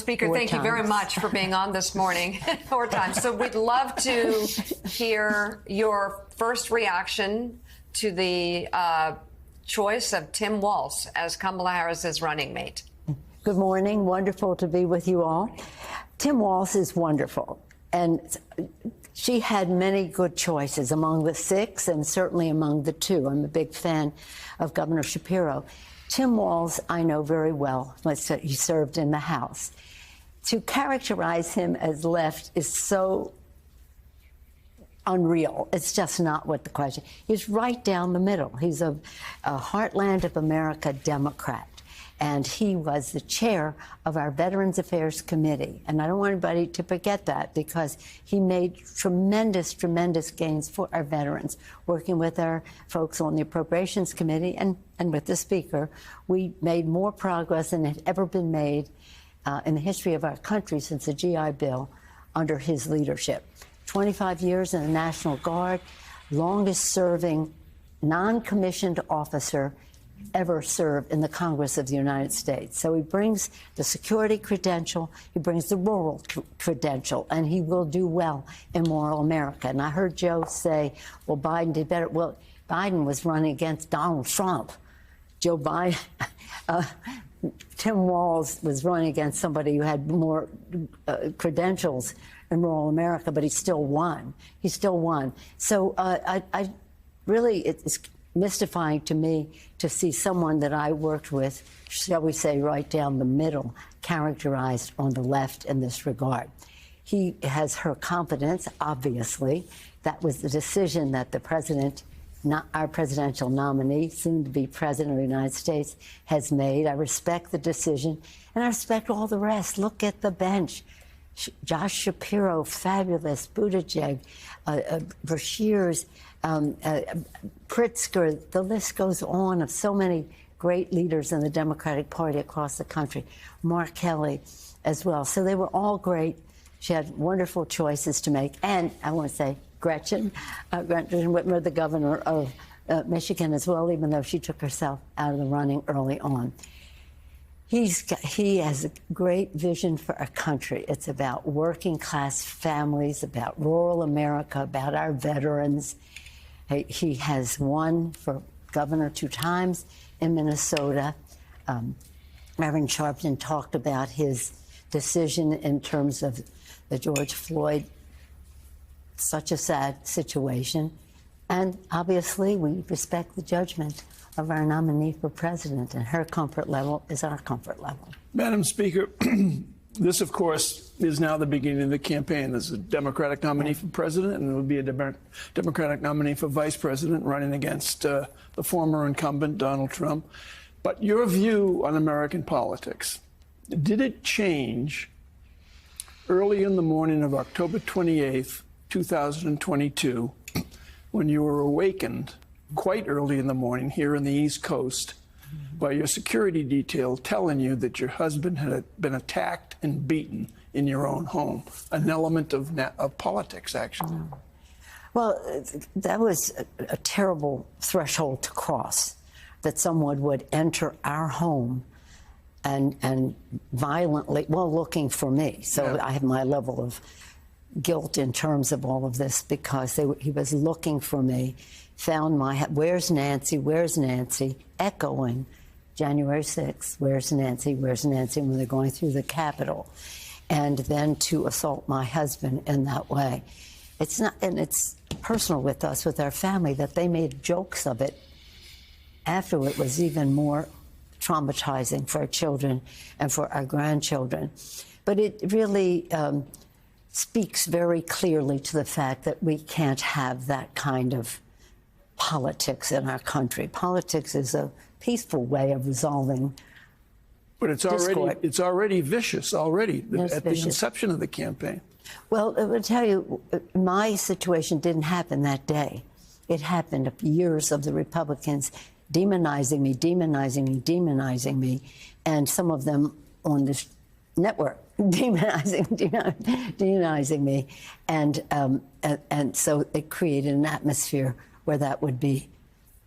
Speaker, thank you very much for being on this morning. 4 times. So we'd love to hear your first reaction to the choice of Tim Walz as Kamala Harris's running mate. Good morning. Wonderful to be with you all. Tim Walz is wonderful. And she had many good choices among the 6 and certainly among the 2. I'm a big fan of Governor Shapiro. Tim Walz, I know very well. He served in the House. To characterize him as left is so unreal. It's just not what the question. He's right down the middle. He's a Heartland of America Democrat. And he was the chair of our Veterans Affairs Committee. And I don't want anybody to forget that, because he made tremendous, tremendous gains for our veterans. Working with our folks on the Appropriations Committee and with the Speaker, we made more progress than had ever been made in the history of our country since the GI Bill under his leadership. 25 years in the National Guard, longest serving non-commissioned officer ever served in the Congress of the United States. So he brings the security credential, he brings the rural credential, and he will do well in rural America. And I heard Joe say, well, Biden did better. Well, Biden was running against Donald Trump. Joe Biden, Tim Walz was running against somebody who had more credentials in rural America, but he still won. He still won. So I really, it's mystifying to me to see someone that I worked with, shall we say, right down the middle, characterized on the left in this regard. He has her confidence, obviously. That was the decision that the president, not our presidential nominee, soon to be president of the United States, has made. I respect the decision, and I respect all the rest. Look at the bench. Josh Shapiro, fabulous. Buttigieg, Beshears, Pritzker, the list goes on of so many great leaders in the Democratic Party across the country. Mark Kelly as well. So they were all great. She had wonderful choices to make. And I want to say Gretchen Whitmer, the governor of Michigan as well, even though she took herself out of the running early on. He has a great vision for our country. It's about working class families, about rural America, about our veterans. He has won for governor 2 times in Minnesota. Reverend Sharpton talked about his decision in terms of the George Floyd, such a sad situation. And obviously, we respect the judgment of our nominee for president, and her comfort level is our comfort level. Madam Speaker, this, of course, is now the beginning of the campaign. There's a Democratic nominee for president, and there will be a Democratic nominee for vice president running against the former incumbent, Donald Trump. But your view on American politics, did it change early in the morning of October 28th, 2022, when you were awakened quite early in the morning here on the East Coast by your security detail telling you that your husband had been attacked and beaten in your own home, an element of politics, actually? Well, that was a terrible threshold to cross, that someone would enter our home and violently, well, looking for me. So yeah. I have my level of guilt in terms of all of this, because he was looking for me, found my, where's Nancy, echoing January 6th, where's Nancy, when they're going through the Capitol, and then to assault my husband in that way. It's not, and it's personal with us, with our family, that they made jokes of it after it was even more traumatizing for our children and for our grandchildren. But it really speaks very clearly to the fact that we can't have that kind of politics in our country. Politics is a peaceful way of resolving. But it's already vicious already at the inception of the campaign. Well, I will tell you, my situation didn't happen that day. It happened of years of the Republicans demonizing me, and some of them on this network demonizing me, and so it created an atmosphere where that would be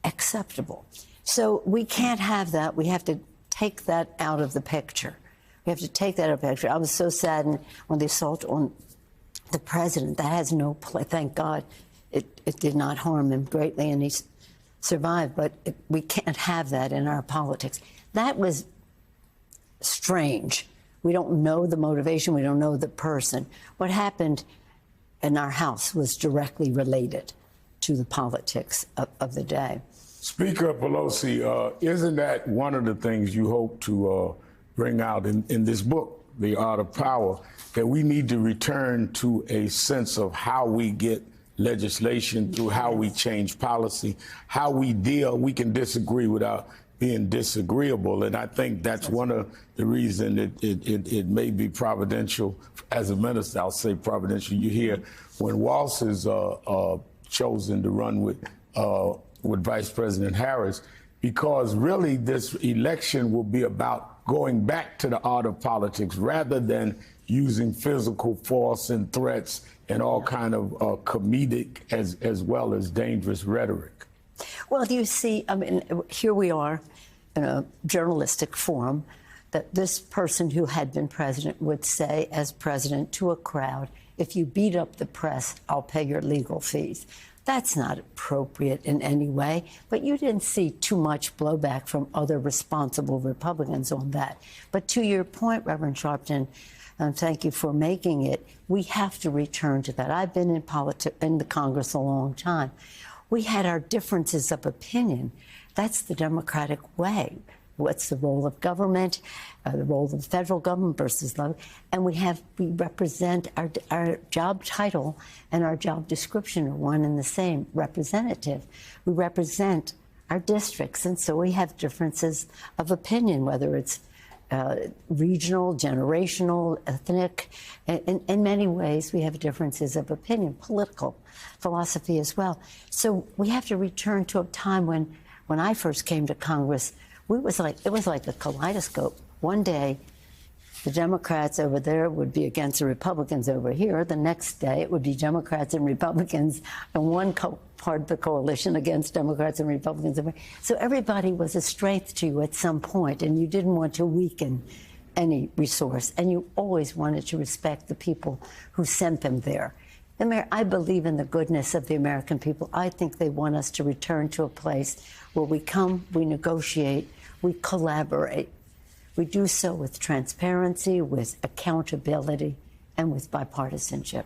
acceptable. So we can't have that. We have to take that out of the picture. We have to take that up, actually. I was so saddened when the assault on the president. That has no place. Thank God it did not harm him greatly, and he survived. But we can't have that in our politics. That was strange. We don't know the motivation. We don't know the person. What happened in our house was directly related to the politics of the day. Speaker Pelosi, isn't that one of the things you hope to bring out in this book, The Art of Power, that we need to return to a sense of how we get legislation through, how we change policy, how we we can disagree without being disagreeable. And I think that's one of the reasons it may be providential. As a minister, I'll say providential. You hear when Walz is chosen to run with Vice President Harris, because really this election will be about going back to the art of politics rather than using physical force and threats and all kind of comedic as well as dangerous rhetoric. Well, you see, I mean, here we are in a journalistic forum that this person who had been president would say as president to a crowd, if you beat up the press, I'll pay your legal fees. That's not appropriate in any way, but you didn't see too much blowback from other responsible Republicans on that. But to your point, Reverend Sharpton, thank you for making it, we have to return to that. I've been in the Congress a long time. We had our differences of opinion. That's the Democratic way. What's the role of government, the role of the federal government versus local, and we represent our job title and our job description are one and the same, representative. We represent our districts, and so we have differences of opinion, whether it's regional, generational, ethnic. In many ways, we have differences of opinion, political philosophy as well. So we have to return to a time when I first came to Congress, it was like a kaleidoscope. One day, the Democrats over there would be against the Republicans over here. The next day, it would be Democrats and Republicans and one part of the coalition against Democrats and Republicans. So everybody was a strength to you at some point, and you didn't want to weaken any resource, and you always wanted to respect the people who sent them there. I believe in the goodness of the American people. I think they want us to return to a place where we come, we negotiate, we collaborate. We do so with transparency, with accountability, and with bipartisanship.